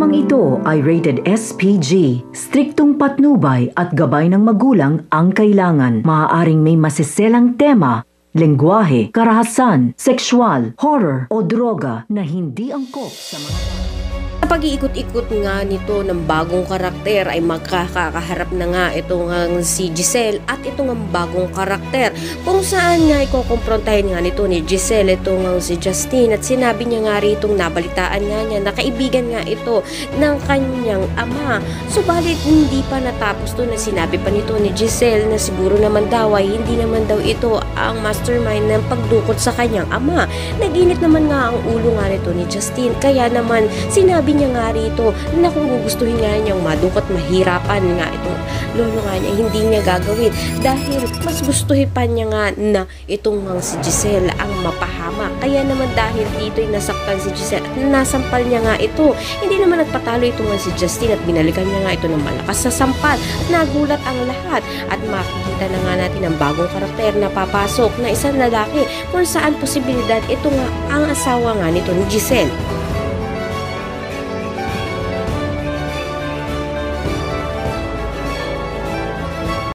Dramang ito ay rated SPG. Striktong patnubay at gabay ng magulang ang kailangan. Maaaring may masiselang tema, lengguwahe, karahasan, sexual, horror o droga na hindi angkop sa mga... Sa pag-iikot-ikot nga nito ng bagong karakter ay magkakaharap na nga itong si Giselle at itong bagong karakter kung saan nga ikukumprontahin nga nito ni Giselle itong si Justine at sinabi niya nga ritong nabalitaan nga niya na kaibigan nga ito ng kanyang ama. Subalit hindi pa natapos to na sinabi pa nito ni Giselle na siguro naman daw ay hindi naman daw ito ang mastermind ng pagdukot sa kanyang ama. Naginit naman nga ang ulo nga nito ni Justine kaya naman sinabi niya nga rito na kung gugustuhin nga niyang madukot mahirapan nga itong lolo nga niya hindi niya gagawin dahil mas gustuhin pa niya nga na itong si Giselle ang mapahamak. Kaya naman dahil dito ay nasaktan si Giselle at nasampal niya nga ito, hindi naman nagpatalo itong si Justine at binalikan niya nga ito ng malakas sa sampal at nagulat ang lahat at makikita na nga natin ang bagong karakter na papasok na isang lalaki kung saan posibilidad ito nga ang asawa nga nito ni Giselle.